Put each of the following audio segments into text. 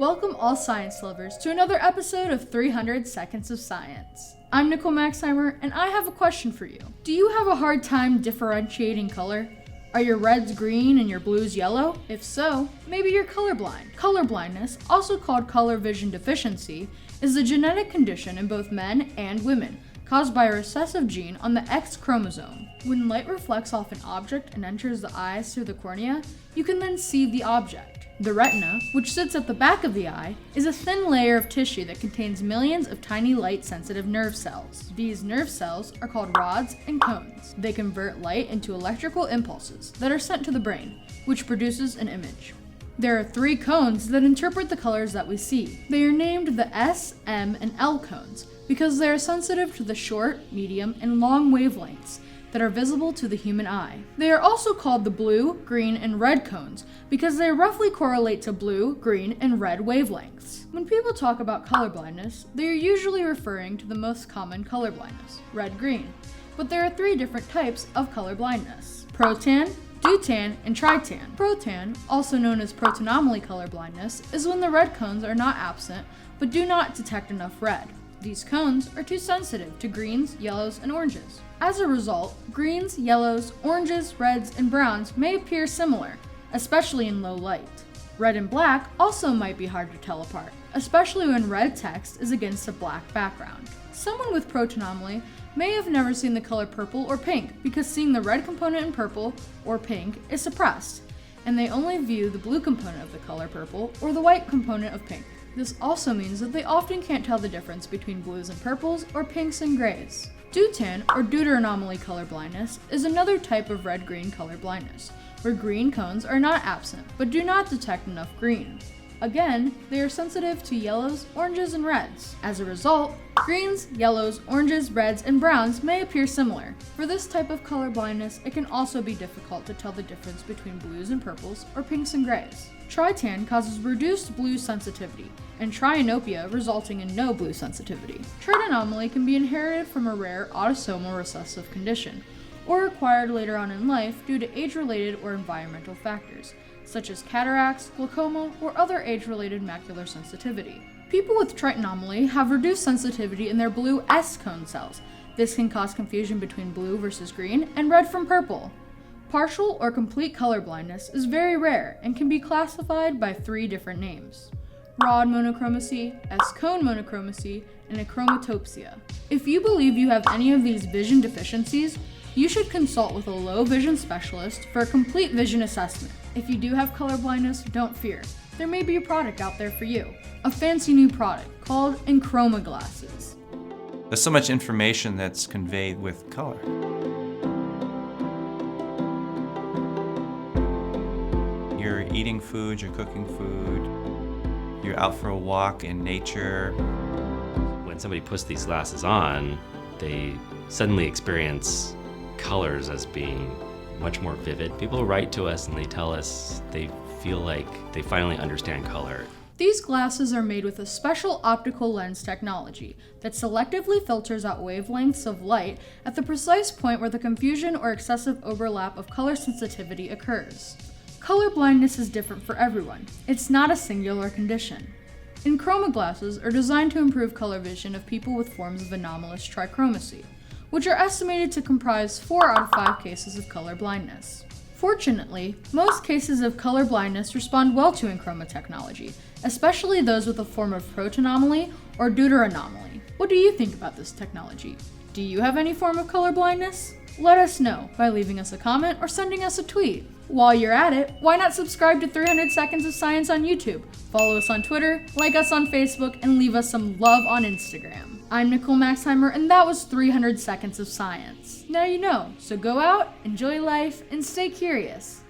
Welcome all science lovers to another episode of 300 Seconds of Science. I'm Nicole Maxheimer, and I have a question for you. Do you have a hard time differentiating color? Are your reds green and your blues yellow? If so, maybe you're colorblind. Colorblindness, also called color vision deficiency, is a genetic condition in both men and women, caused by a recessive gene on the X chromosome. When light reflects off an object and enters the eyes through the cornea, you can then see the object. The retina, which sits at the back of the eye, is a thin layer of tissue that contains millions of tiny light-sensitive nerve cells. These nerve cells are called rods and cones. They convert light into electrical impulses that are sent to the brain, which produces an image. There are 3 cones that interpret the colors that we see. They are named the S, M, and L cones because they are sensitive to the short, medium, and long wavelengths that are visible to the human eye. They are also called the blue, green, and red cones because they roughly correlate to blue, green, and red wavelengths. When people talk about colorblindness, they are usually referring to the most common colorblindness, red-green. But there are 3 different types of colorblindness: protan, deutan, and tritan. Protan, also known as protanomaly colorblindness, is when the red cones are not absent but do not detect enough red. These cones are too sensitive to greens, yellows, and oranges. As a result, greens, yellows, oranges, reds, and browns may appear similar, especially in low light. Red and black also might be hard to tell apart, especially when red text is against a black background. Someone with protanomaly may have never seen the color purple or pink because seeing the red component in purple or pink is suppressed, and they only view the blue component of the color purple or the white component of pink. This also means that they often can't tell the difference between blues and purples or pinks and grays. Deutan, or deuteranomaly colorblindness, is another type of red-green colorblindness, where green cones are not absent but do not detect enough green. Again, they are sensitive to yellows, oranges, and reds. As a result, greens, yellows, oranges, reds, and browns may appear similar. For this type of colorblindness, it can also be difficult to tell the difference between blues and purples or pinks and grays. Tritan causes reduced blue sensitivity, and trianopia resulting in no blue sensitivity. Tritanomaly can be inherited from a rare autosomal recessive condition, or acquired later on in life due to age-related or environmental factors, such as cataracts, glaucoma, or other age-related macular sensitivity. People with tritanomaly have reduced sensitivity in their blue S cone cells. This can cause confusion between blue versus green and red from purple. Partial or complete colorblindness is very rare and can be classified by 3 different names: rod monochromacy, S-cone monochromacy, and achromatopsia. If you believe you have any of these vision deficiencies, you should consult with a low vision specialist for a complete vision assessment. If you do have colorblindness, don't fear. There may be a product out there for you. A fancy new product called Enchroma Glasses. There's so much information that's conveyed with color. You're eating food, you're cooking food, you're out for a walk in nature. When somebody puts these glasses on, they suddenly experience colors as being much more vivid. People write to us and they tell us they feel like they finally understand color. These glasses are made with a special optical lens technology that selectively filters out wavelengths of light at the precise point where the confusion or excessive overlap of color sensitivity occurs. Color blindness is different for everyone. It's not a singular condition. Enchroma glasses are designed to improve color vision of people with forms of anomalous trichromacy, which are estimated to comprise 4 out of 5 cases of color blindness. Fortunately, most cases of color blindness respond well to Enchroma technology, especially those with a form of protanomaly or deuteranomaly. What do you think about this technology? Do you have any form of color blindness? Let us know by leaving us a comment or sending us a tweet. While you're at it, why not subscribe to 300 Seconds of Science on YouTube? Follow us on Twitter, like us on Facebook, and leave us some love on Instagram. I'm Nicole Maxheimer, and that was 300 Seconds of Science. Now you know, so go out, enjoy life, and stay curious.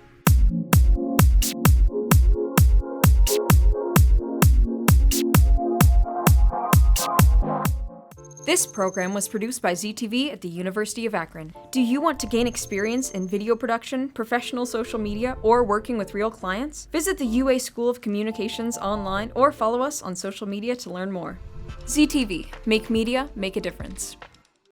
This program was produced by ZTV at the University of Akron. Do you want to gain experience in video production, professional social media, or working with real clients? Visit the UA School of Communications online or follow us on social media to learn more. ZTV, make media, make a difference.